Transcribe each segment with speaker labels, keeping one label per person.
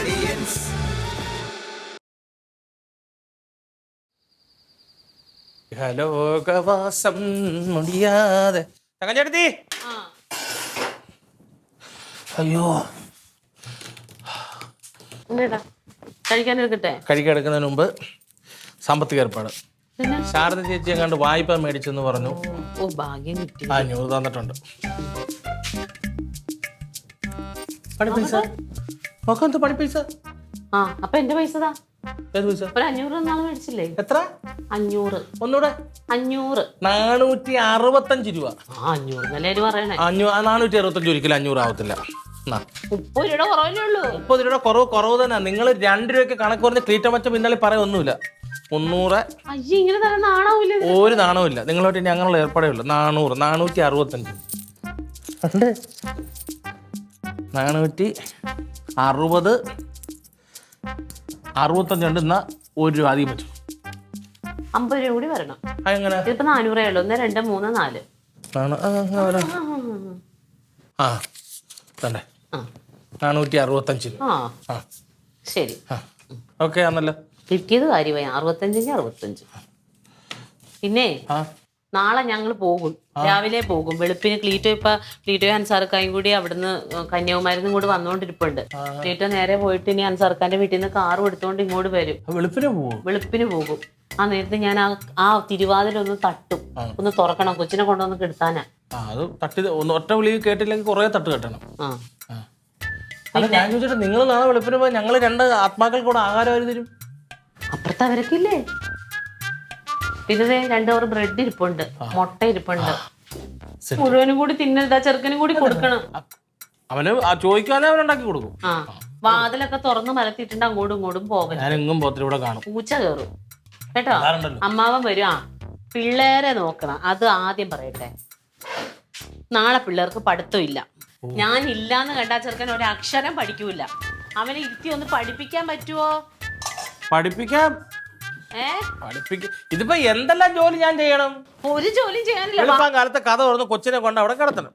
Speaker 1: audience.
Speaker 2: ലോകവാസം മുടിയാതെ തങ്കച്ചേട്ടത്തി. അയ്യോ കഴിക്കെടുക്കുന്നതിന് മുമ്പ് സാമ്പത്തിക ഏർപ്പാട്. ശാരദ ചേച്ചി എങ്ങാണ്ട് വായ്പ മേടിച്ചെന്ന് പറഞ്ഞു. 500 തന്നിട്ടുണ്ട്. പണിപ്പൈസ നോക്കെന്ത് പണിപ്പൈസ?
Speaker 3: അപ്പൊ എന്റെ പൈസ
Speaker 2: ഏത് പൈസ?
Speaker 3: ഒരു 500 നാളെ മേടിച്ചില്ലേ?
Speaker 2: എത്ര?
Speaker 3: 500.
Speaker 2: ഒന്നൂടെ
Speaker 3: 500.
Speaker 2: 465 രൂപ.
Speaker 3: 500 എന്നല്ലേ പറയണേ?
Speaker 2: 465 ഒരിക്കലും 500 ആവത്തില്ല.
Speaker 3: 30 രൂപ കുറവല്ലേ ഉള്ളൂ.
Speaker 2: 30 രൂപ കുറവ് തന്നെ. നിങ്ങൾ 2 രൂപയ്ക്ക് കണക്ക് പറഞ്ഞ് ക്രീറ്റമച്ച പിന്നാലെ പറയൊന്നുമില്ല. 300.
Speaker 3: അയ്യോ, ഇങ്ങനെ തന്നെ നാണാവൂല.
Speaker 2: ഒരു നാണവും ഇല്ല. നിങ്ങളോട്ട് ഇനി അങ്ങനെയുള്ള ഏർപ്പാടേ ഉള്ളൂ. 400, 465 ഉണ്ട്. 460, 65 ഉണ്ട്. എന്നാ 1 രൂപ അധികം പറ്റും.
Speaker 3: 50 രൂപ കൂടി വരണം.
Speaker 2: എങ്ങനെ?
Speaker 3: ഇതിപ്പോ 400 ഉള്ളൂ. 1, 2, 3, 4.
Speaker 2: ആ തന്നെ 465.
Speaker 3: ശരി,
Speaker 2: ഓക്കെ ആണല്ലോ.
Speaker 3: കിട്ടിയത് കാര്യമായി. 65. പിന്നെ നാളെ ഞങ്ങൾ പോകും, രാവിലെ പോകും. വെളുപ്പിന് ക്ലീറ്റോ അൻസാർക്കായും കൂടി അവിടുന്ന് കന്യാകുമാരിന്നും കൂടി വന്നോണ്ടിരിപ്പുണ്ട്. ക്ലീറ്റോ നേരെ പോയിട്ട് ഇനി അൻസാർക്കാന്റെ വീട്ടിൽ നിന്ന് കാറും എടുത്തോണ്ട് ഇങ്ങോട്ട് വരും. വെളുപ്പിന് പോകും. ആ നേരത്തെ ഞാൻ ആ തിരുവാതിലൊന്ന് തട്ടും, ഒന്ന് തുറക്കണം. കൊച്ചിനെ കൊണ്ടുവന്ന് കെടുത്താനാ.
Speaker 2: ഒറ്റ വിളി കേട്ടില്ലെങ്കിൽ കുറെ തട്ട് കെട്ടണം. ഞാൻ ചോദിച്ചിട്ട് നിങ്ങൾ നാളെ വെളുപ്പിന് പോയി ഞങ്ങൾ 2 ആത്മാക്കൾ കൂടെ ആഹാരം അവര് തരും.
Speaker 3: അപ്പുറത്ത് അവരൊക്കില്ലേ? പിന്നെ 2 ഓവർ ബ്രെഡ് ഇരിപ്പുണ്ട്, മുട്ട ഇരിപ്പുണ്ട്. മുഴുവനും കൂടി തിന്നരുതാ, ചെറുക്കനും കൂടി കൊടുക്കണം.
Speaker 2: അവന് ചോദിക്കാതെ അവനുണ്ടാക്കി കൊടുക്കും.
Speaker 3: വാതിലൊക്കെ തുറന്ന് മലത്തിട്ടുണ്ട്, അങ്ങോട്ടും ഇങ്ങോട്ടും പോകണം.
Speaker 2: ഞാനെങ്ങും പോത്തിരി ഇവിടെ കാണും.
Speaker 3: പൂച്ച കയറും കേട്ടോ. അമ്മാവൻ വരും. പിള്ളേരെ നോക്കണം, അത് ആദ്യം പറയട്ടെ. നാളെ പിള്ളേർക്ക് പഠിത്തം ഇല്ല. ഞാൻ ഇല്ലാന്ന് കണ്ടാ ചെറുക്കൻ ഒരു അക്ഷരം പഠിക്കൂല. അവനെ ഇരുത്തി ഒന്ന് പഠിപ്പിക്കാൻ പറ്റുമോ?
Speaker 2: പഠിപ്പിക്കാം. ഇതിപ്പോ എന്തെല്ലാം ജോലി ഞാൻ ചെയ്യണം?
Speaker 3: ഒരു ജോലിയും ചെയ്യാനില്ല.
Speaker 2: കാലത്തെ കഥ തുറന്ന് കൊച്ചിനെ കൊണ്ട് അവിടെ കിടത്തണം.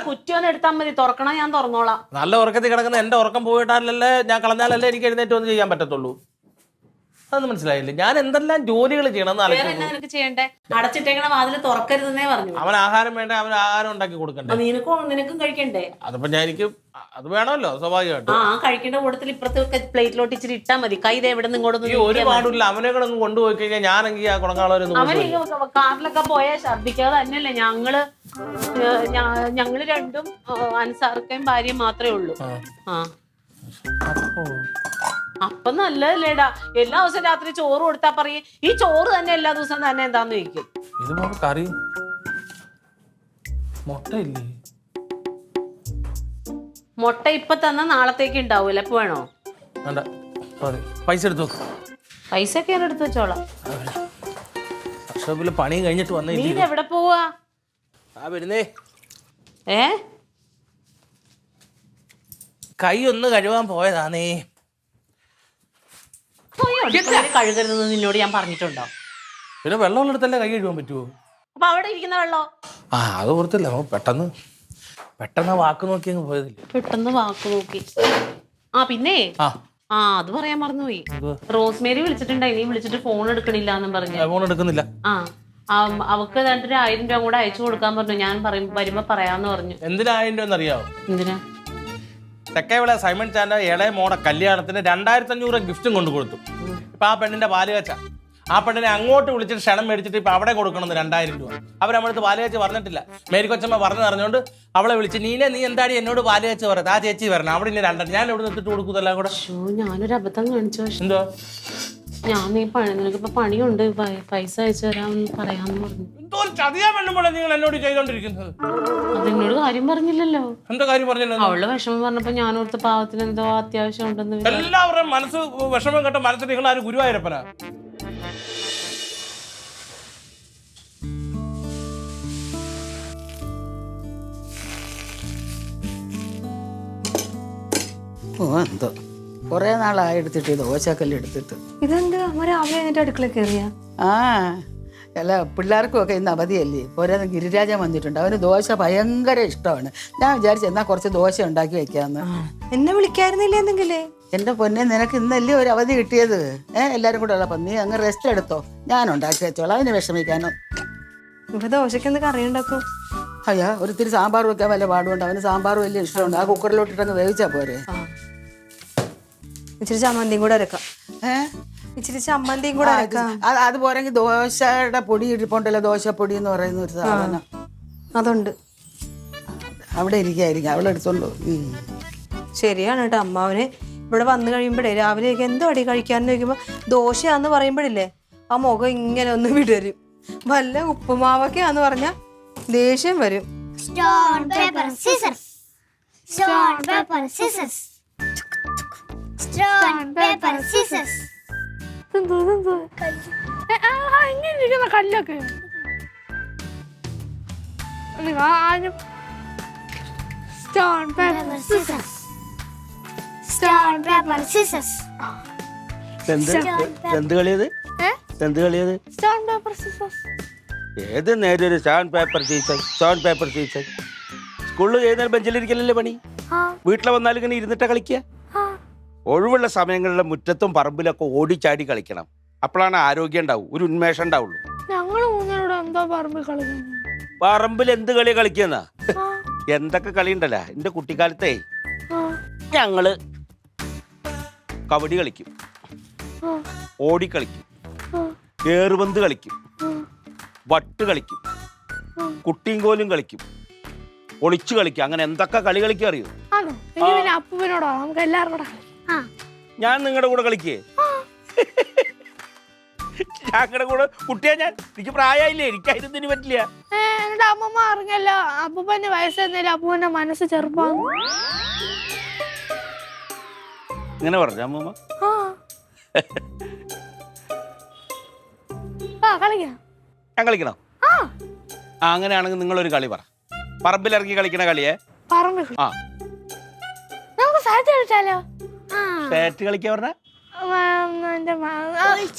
Speaker 3: കുറ്റോന്ന് എടുത്താൽ മതി, തുറക്കണം, ഞാൻ തുറന്നോളാം.
Speaker 2: നല്ല ഉറക്കത്തിൽ കിടക്കുന്ന എന്റെ ഉറക്കം പോയിട്ടാലല്ലേ, ഞാൻ കളഞ്ഞാലല്ലേ എനിക്ക് എഴുന്നേറ്റ് ഒന്ന് ചെയ്യാൻ പറ്റത്തുള്ളൂ. അതൊന്നും മനസ്സിലായില്ലേ? ഞാൻ എന്തെല്ലാം ജോലികൾ ചെയ്യണം.
Speaker 3: നിനക്ക് ചെയ്യണ്ടേ? അടച്ചിട്ടേക്കണ വാതില് തുറക്കരുതെന്നേ പറഞ്ഞു.
Speaker 2: അവൻ ആഹാരം വേണ്ട, അവൻ ആഹാരം ഉണ്ടാക്കി കൊടുക്കണ്ടേ?
Speaker 3: നിനക്കും കഴിക്കണ്ടേ?
Speaker 2: അതിപ്പോ എനിക്ക് അത് വേണമല്ലോ സ്വാഭാവികമായിട്ടും.
Speaker 3: കഴിക്കേണ്ട കൂട്ടത്തിൽ ഇപ്പുറത്തെ പ്ലേറ്റിലോട്ട് ഇച്ചിരി ഇട്ടാ മതി. കൈ എവിടെ നിന്ന് ഇങ്ങോട്ടൊന്നും
Speaker 2: ഒരു പാടില്ല. അവനെ കൂടെ ഒന്ന് കൊണ്ടുപോയി കഴിഞ്ഞാൽ ഞാനെങ്കിൽ ആ കുളങ്കാളൊരു
Speaker 3: കാറിലൊക്കെ പോയാൽ ഛർദ്ദിക്കാതെ തന്നെയല്ലേ. ഞങ്ങള് രണ്ടും അൻസാർക്കയും ഭാര്യയും മാത്രമേ ഉള്ളൂ. അപ്പൊ നല്ലതല്ലേടാ. എല്ലാ ദിവസവും രാത്രി ചോറ് കൊടുത്താ പറയും ഈ ചോറ് തന്നെ എല്ലാ ദിവസവും തന്നെ എന്താന്ന് ചോദിക്കും.
Speaker 2: കറി മുട്ടയില്ലേ?
Speaker 3: മുട്ട ഇപ്പൊ തന്നാ നാളത്തേക്ക് ഉണ്ടാവൂല. എപ്പോ വേണോ?
Speaker 2: പൈസ എടുത്തു.
Speaker 3: പൈസ ഒക്കെ ഞാൻ എടുത്തു വെച്ചോളാം.
Speaker 2: പണി കഴിഞ്ഞിട്ട് വന്നേ.
Speaker 3: നീ എവിടെ പോവാ?
Speaker 2: കൈ ഒന്ന് കഴുകാൻ പോയതാണേ.
Speaker 3: കഴുകരുതെന്ന് നിന്നോട് ഞാൻ പറഞ്ഞിട്ടുണ്ടോ?
Speaker 2: പിന്നെ വെള്ളം എടുത്തല്ലേ കൈ കഴുകാൻ പറ്റുമോ?
Speaker 3: അപ്പൊ അവിടെ ഇരിക്കുന്ന വെള്ളോ?
Speaker 2: അത് ഓർത്തില്ല. പെട്ടെന്ന് വാക്ക് നോക്കി അങ്ങ് പോയതില്ലേ?
Speaker 3: പെട്ടെന്ന് വാക്ക് നോക്കി. പിന്നെ അത് പറയാൻ മറന്നുപോയി. റോസ്മേരി വിളിച്ചിട്ടുണ്ടായി. നീ വിളിച്ചിട്ട് ഫോൺ എടുക്കണില്ല എന്നും പറഞ്ഞു.
Speaker 2: ഫോൺ എടുക്കുന്നില്ല.
Speaker 3: അവക്ക് 1000 രൂപ കൂടെ അയച്ചു കൊടുക്കാൻ പറഞ്ഞു. ഞാൻ വരുമ്പോ പറയാന്ന് പറഞ്ഞു.
Speaker 2: എന്തിനാ 1000 രൂപ അറിയാവോ?
Speaker 3: എന്തിനാ?
Speaker 2: തെക്കേവിളെ സൈമൺ ചാന്റെ ഇളയ മോടെ കല്യാണത്തിന് 2500 ഗിഫ്റ്റും കൊണ്ടു കൊടുത്തു. ഇപ്പൊ ആ പെണ്ണിന്റെ പാലുകാച്ച ആ പെണ്ണിനെ അങ്ങോട്ട് വിളിച്ചിട്ട് ക്ഷണം മേടിച്ചിട്ട് ഇപ്പൊ അവിടെ കൊടുക്കണമെന്ന് 2000 രൂപ. അവരമ്മടുത്ത് പാലുകാച്ച് പറഞ്ഞിട്ടില്ല. മേരി കൊച്ചമ്മ പറഞ്ഞറിഞ്ഞോണ്ട് അവളെ വിളിച്ച് നീ എന്താടി എന്നോട് പാലുകാച്ച് പറയാം, ആ ചേച്ചി വരണം. അവിടെ ഇനി 2 ഞാൻ ഇവിടെ നിർത്തിട്ട് കൊടുക്കൂതെല്ലാം കൂടെ.
Speaker 3: ഞാനൊരു അബദ്ധം കാണിച്ചു.
Speaker 2: എന്തോ?
Speaker 3: ഞാൻ നിനക്കിപ്പോ പണിയുണ്ട്, പൈസ അയച്ചു തരാമെന്ന് പറയാന്ന് പറഞ്ഞു.
Speaker 2: ചതിയാൻ വേണ്ടുമ്പോൾ നിങ്ങൾ എന്നോട് ചെയ്തോണ്ടിരിക്കുന്നത്.
Speaker 3: അതെന്നോട് കാര്യം പറഞ്ഞില്ലല്ലോ.
Speaker 2: എന്താ കാര്യം പറഞ്ഞില്ല?
Speaker 3: അവളുടെ വിഷമം പറഞ്ഞപ്പോ ഞാനോർത്ത് പാവത്തിന് എന്തോ അത്യാവശ്യം ഉണ്ടെന്ന്.
Speaker 2: എല്ലാവരുടെയും മനസ്സ് വിഷമം കേട്ട മനസ്സിൽ നിങ്ങൾ ആരും ഗുരുവായൂരപ്പനാ.
Speaker 4: എന്തോ കൊറേ നാളായി എടുത്തിട്ട് ദോശക്കല്ല് എടുത്തിട്ട്.
Speaker 5: ഇതെന്താ രാവിലെ എന്നിട്ട് അടുക്കള കയറിയ?
Speaker 4: അല്ല പിള്ളേർക്കും ഒക്കെ ഇന്ന് അവധിയല്ലേ. പോരാതെ ഗിരിരാജൻ വന്നിട്ടുണ്ട്, അവന് ദോശ ഭയങ്കര ഇഷ്ടമാണ്. ഞാൻ വിചാരിച്ചു എന്നാ കുറച്ച് ദോശ ഉണ്ടാക്കി വെക്കാന്ന്.
Speaker 1: എന്നെ വിളിക്കായിരുന്നില്ലേ എന്തെങ്കിലേ?
Speaker 4: എന്റെ പൊന്നെ, നിനക്ക് ഇന്നല്ലേ ഒരു അവധി കിട്ടിയത്. എല്ലാരും കൂടെ ഉള്ളപ്പോ നീ അങ്ങ് റെസ്റ്റ് എടുത്തോ, ഞാൻ ഉണ്ടാക്കി വെച്ചോളാം, അതിന് വിഷമിക്കാനോ.
Speaker 1: ഇപ്പൊ ദോശക്ക് എന്ത് കറി ഉണ്ടാക്കും?
Speaker 4: അയ്യാ, ഒരിത്തിരി സാമ്പാർ വെക്കാൻ വല്ല പാടുകൊണ്ട്. അവന് സാമ്പാർ വലിയ ഇഷ്ടമുണ്ട്. ആ കുക്കറിലോട്ടിട്ടങ്ങ് വേവിച്ചാ പോരെ.
Speaker 1: ഇച്ചിരി ചമ്മന്തിയും കൂടെ അരക്കാം. ഇച്ചിരി ചമ്മന്തിയും കൂടെ അരക്കാം.
Speaker 4: അത് പോരെങ്കിൽ ദോശയുടെ പൊടി ഇരിപ്പുണ്ടല്ലോ, ദോശപ്പൊടി എന്ന് പറയുന്ന ഒരു സാധനം.
Speaker 1: അതുണ്ട്.
Speaker 4: അവിടെ ഇരിക്കായിരിക്കും, അവളെ എടുത്തോണ്ടോ.
Speaker 1: ശരിയാണ് കേട്ടോ. അമ്മാവന് ഇവിടെ വന്നു കഴിയുമ്പോഴേ രാവിലെയൊക്കെ എന്തോ അടി കഴിക്കാന്ന് ചോദിക്കുമ്പോ ദോശയാന്ന് പറയുമ്പോഴില്ലേ ആ മുഖം ഇങ്ങനെ ഒന്ന് വിടരും. വല്ല ഉപ്പുമാവൊക്കെയാന്ന് പറഞ്ഞാ ദേഷ്യം വരും.
Speaker 5: Stone, paper, scissors. Stone, paper, scissors. Stone, paper, scissors.
Speaker 6: ഇങ്ങനെ ഇരിക്കുന്ന കല്ലൊക്കെ stone paper
Speaker 5: Scissors. Stone, paper, scissors.
Speaker 7: എന്ത് കളിയത്? എന്ത് കളിയത്?
Speaker 6: Stone paper scissors.
Speaker 7: ഏത് നേരം ഒരു stone paper season, stone paper season. സ്കൂളിൽ ചെയ്യുന്ന ബെഞ്ചിലിരിക്കലല്ലേ പണി? വീട്ടിൽ വന്നാലും ഇങ്ങനെ ഇരുന്നിട്ട് കളിക്കുക. ഒഴിവുള്ള സമയങ്ങളിൽ മുറ്റത്തും പറമ്പിലൊക്കെ ഓടിച്ചാടി കളിക്കണം. അപ്പോഴാണ് ആരോഗ്യം ഉണ്ടാവും, ഒരു ഉന്മേഷം ഉണ്ടാവുള്ളൂ.
Speaker 6: ഞങ്ങള് മൂന്നേരോട് എന്താ പറമ്പിൽ കളിക്കുന്നത്?
Speaker 7: പറമ്പിൽ എന്ത് കളി കളിക്കുന്ന? എന്തൊക്കെ കളി ഉണ്ടല്ലോ. എന്റെ കുട്ടിക്കാലത്തെ ഞങ്ങള് കബഡി കളിക്കും, ഓടിക്കളിക്കും, ഏറുപന്ത് കളിക്കും, വട്ട് കളിക്കും, കുട്ടിയും കോലും കളിക്കും, ഒളിച്ചു കളിക്കും. അങ്ങനെ എന്തൊക്കെ കളി കളിക്കുക അറിയോ?
Speaker 6: ആണോ? എനിക്ക് പിന്നെ അപ്പൂപ്പനോടോ നമുക്ക് എല്ലാവരും കൂടെ
Speaker 7: ഞാൻ നിങ്ങളുടെ കൂടെ കളിക്കേ? ഞങ്ങളുടെ കൂടെ കുട്ടിയാ ഞാൻ. എനിക്ക് പ്രായമായില്ലേ, എനിക്കായിരുന്നു പറ്റില്ല.
Speaker 6: എന്നിട്ട് അമ്മമ്മ അറിഞ്ഞല്ലോ അപ്പൂപ്പന്റെ വയസ്സെന്നേലും അപ്പൂപ്പന്റെ മനസ്സ് ചെറുപ്പം.
Speaker 7: ഇങ്ങനെ പറഞ്ഞു അമ്മൂമ്മ.
Speaker 6: കളിക്കാം.
Speaker 7: ഞാൻ കളിക്കണോ? അങ്ങനെയാണെങ്കിൽ നിങ്ങളൊരു കളി പറ. പറമ്പിലിറങ്ങി കളിക്കണ കളിയേ?
Speaker 6: പറമ്പിൽ
Speaker 7: ആ,
Speaker 6: നമുക്ക് സാറ്റ് കളിച്ചാലോ?
Speaker 7: സാറ്റ് കളിക്കാ പറഞ്ഞ?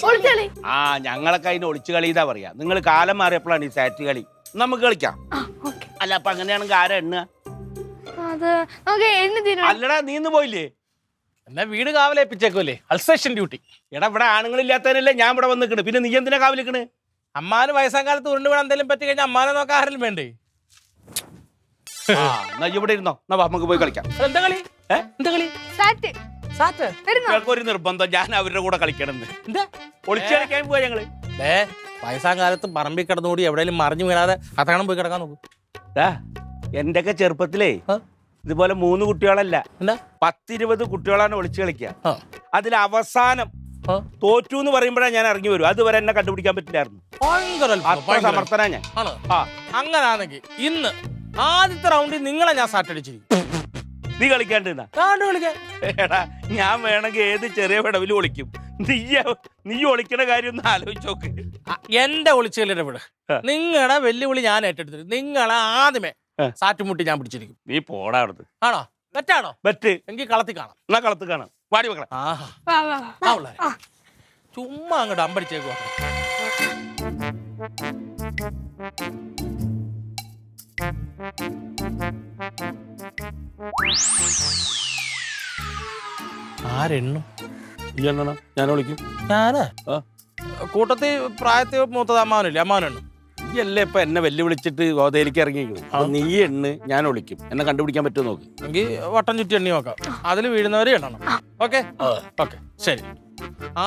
Speaker 6: ഒളിച്ചളി.
Speaker 7: ആ, ഞങ്ങളൊക്കെ അതിന് ഒളിച്ചു കളി ഇതാ പറയാ. നിങ്ങൾ കാലം മാറിയപ്പോഴാണ് ഈ സാറ്റ് കളി. നമുക്ക് കളിക്കാം. അല്ല, അപ്പൊ അങ്ങനെയാണെങ്കിൽ ആരാ എണ്ണുക?
Speaker 6: അത് നമുക്ക് എണ്ണി തീരും.
Speaker 7: അല്ലടാ, നീന്ന് പോയില്ലേ?
Speaker 2: എന്നാ വീട് കാവലേപ്പിച്ചേക്കോല്ലേ, അൾസേഷൻ ഡ്യൂട്ടി.
Speaker 7: എടാ, ഇവിടെ ആണുങ്ങളില്ലാത്തതിനല്ലേ ഞാൻ ഇവിടെ വന്ന് നിൽക്കണ്. പിന്നെ നീ എന്തിനാ കാവലിക്കണ്?
Speaker 2: അമ്മാന് വയസ്സാം കാലത്ത് ഉരുണ്ട് വീണ എന്തെങ്കിലും പറ്റി കഴിഞ്ഞാൽ അമ്മാനെ നോക്കാൻ ആരെങ്കിലും വേണ്ടേ?
Speaker 7: എന്നാ ഇവിടെ ഇരുന്നോ, എന്നാ വാ, നമുക്ക് പോയി കളിക്കാം.
Speaker 2: എന്താ കളി? എന്താ കളി?
Speaker 6: സാറ്റ്.
Speaker 2: സാറ്റ്?
Speaker 7: ഒരു നിർബന്ധം, ഞാൻ അവരുടെ കൂടെ കളിക്കണം.
Speaker 2: എന്താ
Speaker 7: ഒളിച്ചു കളിക്കാൻ പോവാ ഞങ്ങള്.
Speaker 2: വയസ്സാം കാലത്ത് പറമ്പിൽ കിടന്നുകൂടി എവിടെയെങ്കിലും മറിഞ്ഞു വീഴാതെ അത്തണം പോയി കിടക്കാൻ നോക്കും.
Speaker 7: എന്റെ ഒക്കെ ചെറുപ്പത്തിലേ ഇതുപോലെ 3 കുട്ടികളല്ല,
Speaker 2: എന്താ
Speaker 7: 10-20 കുട്ടികളാണ് ഒളിച്ചു കളിക്കുക. അതിൽ അവസാനം തോറ്റു എന്ന് പറയുമ്പോഴാണ് ഞാൻ ഇറങ്ങി വരും. അതുവരെ എന്നെ കണ്ടുപിടിക്കാൻ പറ്റില്ലായിരുന്നു. അത്ര സമർത്ഥനാ ഞാൻ.
Speaker 2: അങ്ങനാണെങ്കിൽ ഇന്ന് ആദ്യത്തെ റൗണ്ടിൽ നിങ്ങളെ ഞാൻ സാറ്റടിച്ചിരിക്കും.
Speaker 7: നീ കളിക്കാണ്ടിരുന്ന എടാ, ഞാൻ വേണമെങ്കിൽ ഏത് ചെറിയ വിടവിലും ഒളിക്കും. നീ ഒളിക്കണ കാര്യം ഒന്ന് ആലോചിച്ച് നോക്ക്.
Speaker 2: എന്റെ ഒളിച്ചുകളിയുടെ വിട്. നിങ്ങളുടെ വെല്ലുവിളി ഞാൻ ഏറ്റെടുത്തിട്ട് നിങ്ങളെ ആദ്യമേ സാറ്റുമുട്ടി ഞാൻ പിടിച്ചിരിക്കും.
Speaker 7: നീ പോടാ അവിടുന്ന്.
Speaker 2: ആണോ? തെറ്റാണോ?
Speaker 7: ബെറ്റ്.
Speaker 2: എങ്കിൽ കളത്തിൽ കാണാം.
Speaker 7: എന്നാ കളത്ത് കാണാം. വാടി വെക്കണം.
Speaker 2: ചുമ്മാ അങ്ങോട്ട് അമ്പടിച്ചേക്കോ. ആരെണ്ണു?
Speaker 7: ഞാൻ വിളിക്കും.
Speaker 2: ഞാന് കൂട്ടത്തിൽ പ്രായത്തിൽ മൂത്തത് അമ്മാവനില്ലേ, അമ്മാവനെണ്ണു.
Speaker 7: ഈ അല്ലേ ഇപ്പൊ എന്നെ വെല്ലുവിളിച്ചിട്ട് ഗോതയിലേക്ക് ഇറങ്ങിയിരിക്കുന്നു. നീ എണ്ണ്, ഞാൻ ഒളിക്കും. എന്നെ കണ്ടുപിടിക്കാൻ പറ്റുമോ നോക്ക്.
Speaker 2: എങ്കിൽ വട്ടം ചുറ്റി എണ്ണി നോക്കാം. അതിൽ വീഴുന്നവരെ എണ്ണണം. ഓക്കെ ഓക്കെ, ശരി.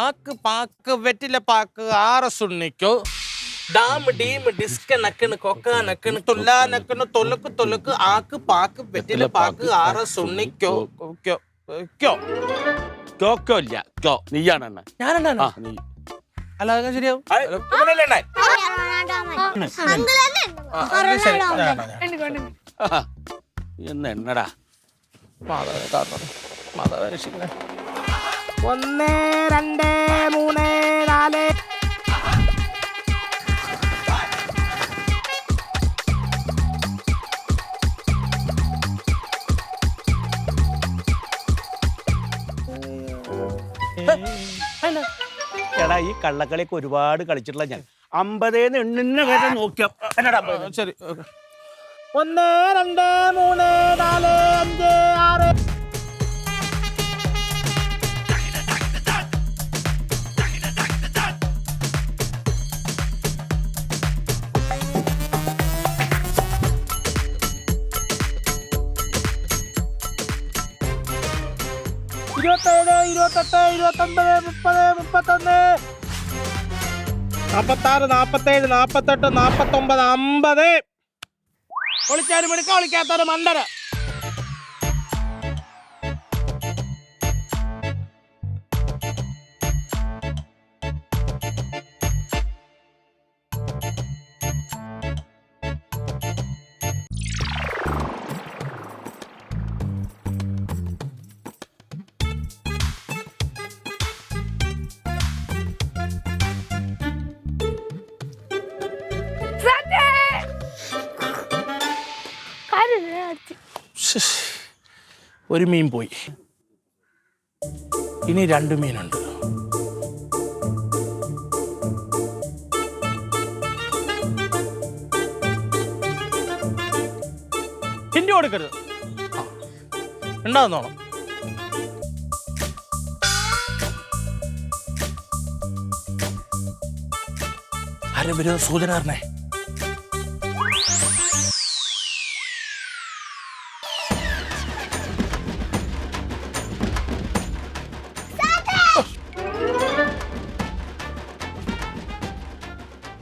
Speaker 2: ആക്ക് പാക്ക് വെറ്റില പാക്ക് ആറസുണ്ണിക്കോ ഡാം ഡീം ഡിസ്ക നക്കണ് കൊക്ക നക്കണ് തൊല്ലാ നക്കണ് തൊലക്ക് തൊലക്ക് ആക്ക് പാക്ക് വെറ്റില പാക്ക് ആറസുണ്ണിക്കോ ക്യോ ക്യോ
Speaker 7: ക്യോ ഇല്ല, ക്യോ നീയാണ് എണ്ണ.
Speaker 2: ഞാനെണ്ണ.
Speaker 7: നീ
Speaker 2: അല്ല, അതൊക്കെ ശരിയാവും.
Speaker 7: എന്ന് എണ്ണടാ.
Speaker 2: മാതാവേ രക്ഷിക്കണേ. 1 2 3 4.
Speaker 7: എടാ, ഈ കള്ളക്കളിയൊക്കെ ഒരുപാട് കളിച്ചിട്ടുള്ള ഞാൻ. 50 എണ്ണുന്ന കാര്യം നോക്കിയാ എന്നടാ 50?
Speaker 2: ശരി 1 2 3 4 5 6 27 28 29 30 31 46 47 48 49 50 ഒളിച്ചാലും എടുക്ക ഒളിക്കാത്തൊരു മണ്ടര ഒരു മീൻ പോയി, ഇനി 2 മീനുണ്ട്. ഹിന്ദി കൊടുക്കരുത്, ഉണ്ടാകുന്നോണം. ആരും ഒരു സൂചന പറഞ്ഞേ.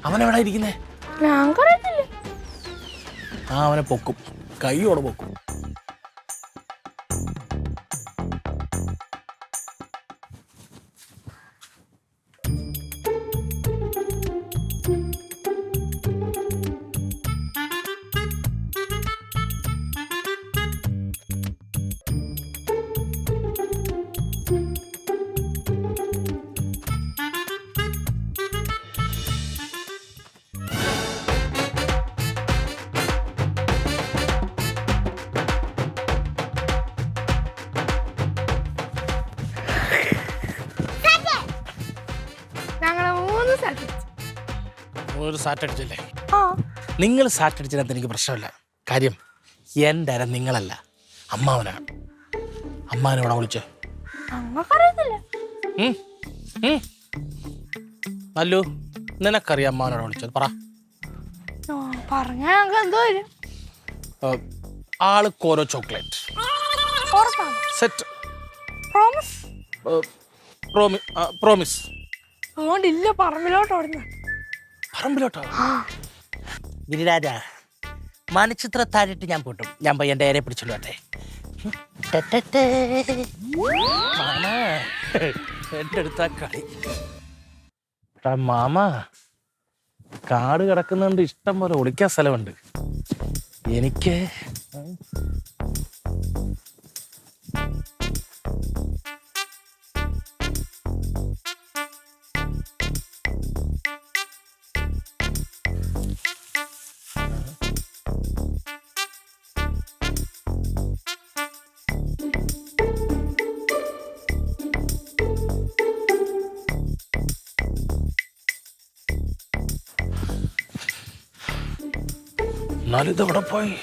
Speaker 2: അവനെവിടെ ഇരിക്കുന്നേ?
Speaker 6: ഞാൻ പറയത്തില്ലേ.
Speaker 2: ആ അവനെ പൊക്കും, കൈയോടെ പൊക്കും.
Speaker 6: ഞങ്ങള് 3 സ്ഥലത്ത്
Speaker 2: ഒരു സാറ്റടിച്ചല്ലേ? നിങ്ങൾ സാറ്റടിച്ചതിനകത്ത് എനിക്ക് പ്രശ്നമില്ല. കാര്യം എൻ്റെ അര നിങ്ങളല്ല, അമ്മാവനാണ്. അമ്മാവനെവിടെ വിളിച്ചോ?
Speaker 6: ഞങ്ങൾക്കറിയത്തില്ല.
Speaker 2: നല്ലു, നിനക്കറിയാം അമ്മാവനോട് വിളിച്ചത്? പറ.
Speaker 6: പറഞ്ഞ ഞങ്ങൾക്ക് എന്തോ വരും.
Speaker 2: ആൾക്ക് ഓരോ ചോക്ലേറ്റ് സെറ്റ്. പ്രോമിസ്.
Speaker 6: അതുകൊണ്ടില്ല, പറമ്പിലോട്ട് ഓടുന്ന.
Speaker 2: പറമ്പിലോട്ടോ? ഗിരിരാജ, മണിച്ചിത്ര താഴിട്ട് ഞാൻ പൊട്ടും. ഞാൻ പോയി എൻ്റെ ഏരെ പിടിച്ചോട്ടെ. എൻ്റെ അടുത്ത കളി. മാമ, കാട് കിടക്കുന്നുണ്ട്, ഇഷ്ടം പോലെ ഒളിക്കാൻ സ്ഥലമുണ്ട്. എനിക്ക് എന്നാലും ഇതെവിടെ പോയി?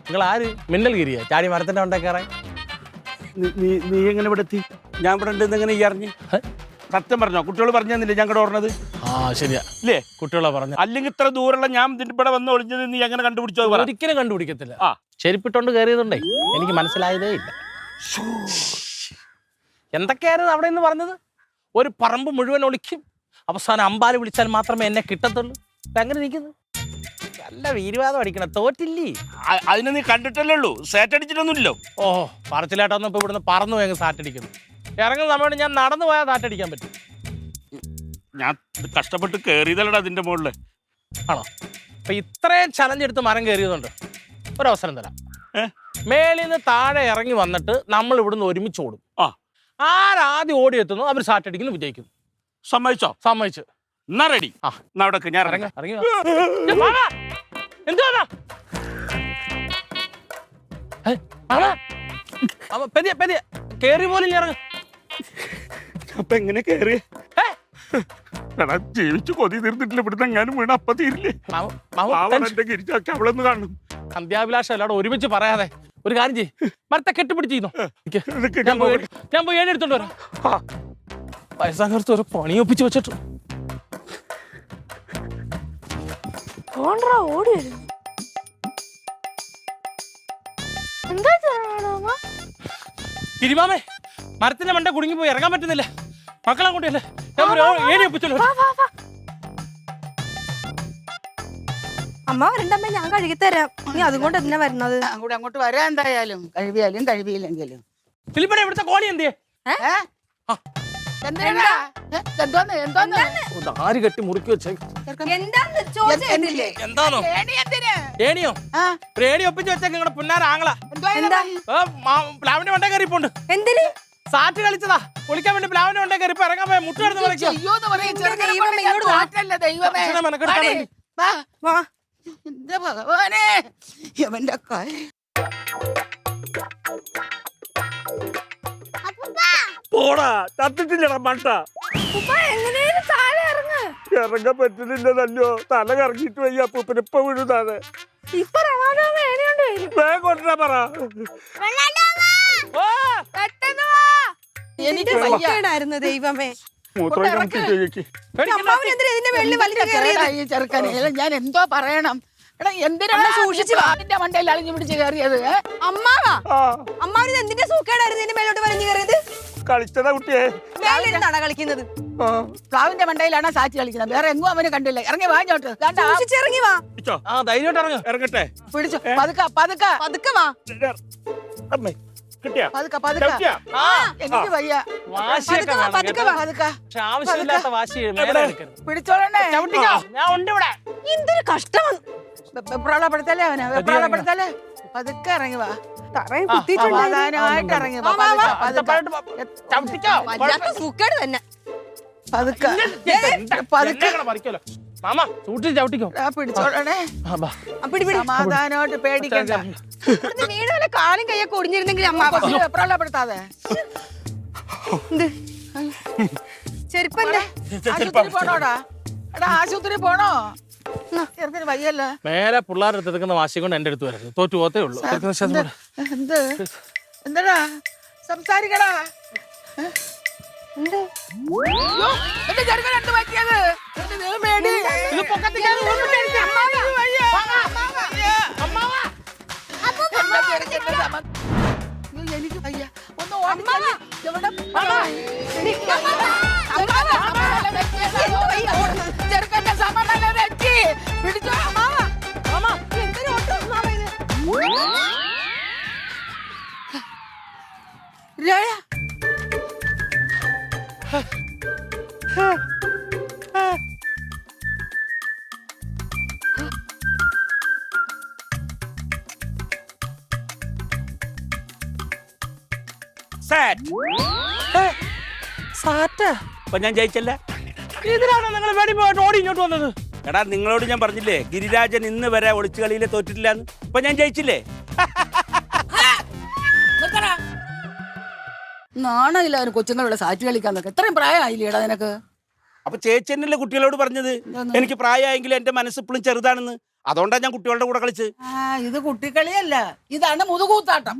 Speaker 2: നിങ്ങൾ ആര്? മിന്നൽ ഗിരിയ ചാടി മരത്തിന്റെ ഉണ്ടാക്കാറേ?
Speaker 7: നീ എങ്ങനെ ഇവിടെ എത്തി? ഞാൻ ഇവിടെ ഉണ്ടെന്ന് എങ്ങനെ ഈ അറിഞ്ഞ്? സത്യം പറഞ്ഞോ? കുട്ടികൾ പറഞ്ഞു തന്നില്ലേ ഞങ്ങളുടെ ഓർണത്?
Speaker 2: ആ ശരിയാ,
Speaker 7: ഇല്ലേ?
Speaker 2: കുട്ടികളെ പറഞ്ഞു.
Speaker 7: അല്ലെങ്കിൽ ഇത്ര ദൂരമുള്ള ഞാൻ ഇവിടെ വന്ന് ഒളിഞ്ഞത് നീ എങ്ങനെ കണ്ടുപിടിച്ചോ?
Speaker 2: ഒരിക്കലും കണ്ടുപിടിക്കത്തില്ല. ചെരുപ്പിട്ടോണ്ട് കയറിയതുകൊണ്ടേ എനിക്ക് മനസ്സിലായതേ ഇല്ല. എന്തൊക്കെയായിരുന്നു അവിടെ നിന്ന് പറഞ്ഞത്? ഒരു പറമ്പ് മുഴുവൻ ഒളിക്കും, അവസാനം അമ്പാല് വിളിച്ചാൽ മാത്രമേ എന്നെ കിട്ടത്തുള്ളൂ. അങ്ങനെ നിൽക്കുന്നു. നല്ല വീരവാദം അടിക്കണം. തോറ്റില്ലേ?
Speaker 7: അതിനെ നീ കണ്ടിട്ടല്ലേ ഉള്ളൂ, സാറ്റ് അടിച്ചിട്ടൊന്നുമില്ലോ.
Speaker 2: ഓഹോ, പറച്ചിലായിട്ടൊന്നും ഇപ്പൊ ഇവിടുന്ന് പറന്നു പോയി സാറ്റടിക്കുന്നു. ഇറങ്ങുന്ന സമയത്ത് ഞാൻ നടന്നു പോയാൽ സാറ്റടിക്കാൻ പറ്റും.
Speaker 7: ഞാൻ കഷ്ടപ്പെട്ട് കയറിയതല്ലടാ അതിന്റെ മുകളില്.
Speaker 2: ആണോ? അപ്പൊ ഇത്രയും ചലഞ്ച് എടുത്ത് മരം കയറിയതുകൊണ്ട് ഒരവസരം തരാം. മേളിൽ നിന്ന് താഴെ ഇറങ്ങി വന്നിട്ട് നമ്മൾ ഇവിടുന്ന് ഒരുമിച്ച് ഓടും. ആരാദ്യം ഓടിയെത്തുന്നു അവർ സാറ്റടിക്കുന്നു, വിജയിക്കുന്നു.
Speaker 7: സമ്മതിച്ചോ?
Speaker 2: സമ്മതിച്ചു.
Speaker 7: എന്നാ റെഡി. എന്നാ അവിടെ ഞാൻ
Speaker 2: ഇറങ്ങി എന്തുവാ പെതിയ പെതിയ കേറി പോലും ഇറങ്ങ.
Speaker 7: അപ്പൊ എങ്ങനെ കേറിയ? എടാ ജീവിച്ചു കൊതി തീർന്നിട്ടില്ല, ഇവിടുന്ന് എങ്ങാനും വീണ അപ്പ തീരില്ലേ? എന്റെ ഗിരിജാക്കി അവളൊന്ന് കാണും.
Speaker 2: അന്ത്യാഭിലാഷം എല്ലാവരും ഒരുമിച്ച് പറയാതെ ഒരു കാര്യം ചെയ്യ്, മരത്തെ കെട്ടിപ്പിടിച്ചിരുന്നു. ഞാൻ പോയി ഏണി എടുത്തോണ്ട് വരാം. വയസ്സാകത്ത് ഒരു പണി ഒപ്പിച്ച് വെച്ചിട്ടു.
Speaker 6: ഓടി വരുന്നു. എന്താ
Speaker 2: തിരുമാമേ, മരത്തിന്റെ മണ്ട കുടുങ്ങി പോയി ഇറങ്ങാൻ പറ്റുന്നില്ല. മക്കളെ കൂട്ടിയല്ലേ ഏണി ഒപ്പിച്ചോളൂ.
Speaker 1: അമ്മ വരണ്ടമ്മേ, ഞാൻ കഴുകി തരാം. നീ അതുകൊണ്ട് എന്തിനാ വരുന്നത്?
Speaker 4: അങ്ങോട്ട് അങ്ങോട്ട് വരാൻ എന്തായാലും, കഴിവിയാലും കഴിവിയില്ലെങ്കിലും.
Speaker 2: ഫിലിപ്പനെ ഇവിടുത്തെ കോണി എന്തിയെ? ആര് കെട്ടി മുറുക്കി വെച്ചേ? എന്താണോ ഏണിയോ? ഒരു ഏണി ഒപ്പിച്ച് വെച്ചേക്ക് നിങ്ങളുടെ പുന്നാര ആങ്ങള. പ്ലാവിന്റെ മണ്ടേ കയറിപ്പോണ്ട്.
Speaker 1: എന്തിന്?
Speaker 2: സാറ്റ് കളിച്ചതാ, കുളിക്കാൻ വേണ്ടി പ്ലാവിന്റെ മണ്ടേ കയറി ഇറങ്ങാൻ പോയ മുട്ട എടുത്ത് കളിക്കുക.
Speaker 4: ഭഗവാനെ അവന്റെ
Speaker 7: പോടാ, തത്തിട്ടില്ലടാ മണ്ട. ഇറങ്ങാൻ പറ്റുന്നില്ലല്ലോ, തല കറങ്ങിട്ട് വയ്യ. അപ്പൂപ്പന് ഇപ്പൊ വീഴുതാണ്. വേഗം കൊണ്ടാ പറ.
Speaker 1: എനിക്ക് വയ്യായിരുന്നു ദൈവമേ.
Speaker 4: ചെറുക്കനെ ഞാൻ എന്തോ പറയണം. എടാ എന്തിനാണ് സൂക്ഷിച്ച് അതിന്റെ മണ്ടയിൽ അളിഞ്ഞു പിടിച്ച് കയറിയത്?
Speaker 1: അമ്മാവിന് എന്തിന്റെ സൂക്കേടായിരുന്നു ഇതിന്റെ മേലോട്ട് വലിഞ്ഞു കയറിയത്?
Speaker 7: കളിച്ചതാ കുട്ടിയെ.
Speaker 1: മേലിരുന്നാണ് കളിക്കുന്നത്.
Speaker 4: പ്ലാവിന്റെ മണ്ടയിലാണ് സാച്ചി കളിക്കുന്നത്, വേറെ എങ്ങും അവന് കണ്ടില്ല. ഇറങ്ങി വാങ്ങോട്ട്,
Speaker 1: ഇറങ്ങി വാ.
Speaker 2: ധൈര്യമായിട്ട് ഇറങ്ങ.
Speaker 7: ഇറങ്ങട്ടെ.
Speaker 4: പിടിച്ചു പതുക്കെ പതുക്കെ
Speaker 1: പതുക്കെ വാ.
Speaker 7: കിട്ടിയാ
Speaker 4: പതുക്കെ പതുക്കെ. എനിക്ക് വയ്യ.
Speaker 2: ആവശ്യമില്ലാത്ത വാശി
Speaker 4: പിടിച്ചോളണ്ടേ?
Speaker 2: ഞാൻ ഉണ്ട് ഇവിടെ.
Speaker 1: എന്തൊരു കഷ്ടമാണ്.
Speaker 4: വെപ്രാളപ്പെടുത്തല്ലേ അവനെ, വെപ്രാളപ്പെടുത്തല്ലേ. പതുക്കെ ഇറങ്ങി വാ.
Speaker 1: സമാധാനമായിട്ട്
Speaker 4: ഇറങ്ങി വാ.
Speaker 1: സൂക്കേട് തന്നെ.
Speaker 4: പതുക്കെ പതുക്കെ
Speaker 2: മാമ സൂക്ഷിച്ച് ചവിട്ടിക്കോ.
Speaker 4: പിടിച്ചോളണേ. സമാധാനമായിട്ട് പേടിക്കണ്ട.
Speaker 1: വീണ കാലും കയ്യൊക്കെ ഒടിഞ്ഞിരുന്നെങ്കിൽ അമ്മ
Speaker 4: വെപ്രാളപ്പെടുത്താതെ.
Speaker 1: ചെരുപ്പല്ലേ?
Speaker 4: ആശുപത്രി പോണോടാ? എടാ ആശുപത്രി പോണോ? ചെറുക്കന് വയ്യല്ലോ.
Speaker 2: മേലെ പിള്ളേരുടെ അടുത്ത് എടുക്കുന്ന വാശി കൊണ്ട് എന്റെ അടുത്ത് വരരുത്, തോറ്റു പോത്തേ ഉള്ളൂ.
Speaker 4: എന്ത് എന്താടാ സംസാരിക്കടാ. എന്റെ ചെറുക്കൻ എന്ത് പറ്റിയത്? എനിക്ക് വയ്യ. ഒന്ന് ഓടിച്ചല്ലേ. ചെറുക്കന്റെ സമാധാനം വെച്ച് പിടിച്ചോ.
Speaker 7: അപ്പൊ ഞാൻ ജയിച്ചല്ലേ?
Speaker 2: ഇതിലാണോ നിങ്ങൾ വെടി പോയിട്ട് ഓടി ഇങ്ങോട്ട് വന്നത്?
Speaker 7: എടാ നിങ്ങളോട് ഞാൻ പറഞ്ഞില്ലേ ഗിരിരാജൻ ഇന്ന് വരെ ഒളിച്ചു കളിയിലെ തോറ്റിട്ടില്ലാന്ന്. ഇപ്പൊ ഞാൻ ജയിച്ചില്ലേ?
Speaker 4: നാണമില്ല അവന് കൊച്ചുങ്ങളുടെ സാറ്റ് കളിക്കാന്നൊക്കെ. ഇത്രയും പ്രായമായില്ലേടാ നിനക്ക്?
Speaker 7: അപ്പൊ ചേച്ചി എന്നല്ലേ കുട്ടികളോട് പറഞ്ഞത് എനിക്ക് പ്രായമായെങ്കിലും എന്റെ മനസ്സ് ഇപ്പോഴും ചെറുതാണെന്ന്. അതുകൊണ്ടാണ് ഞാൻ കുട്ടികളുടെ കൂടെ കളിച്ച്.
Speaker 4: ഇത് കുട്ടിക്കളിയല്ല, ഇതാണ് മുതുകൂത്താട്ടം.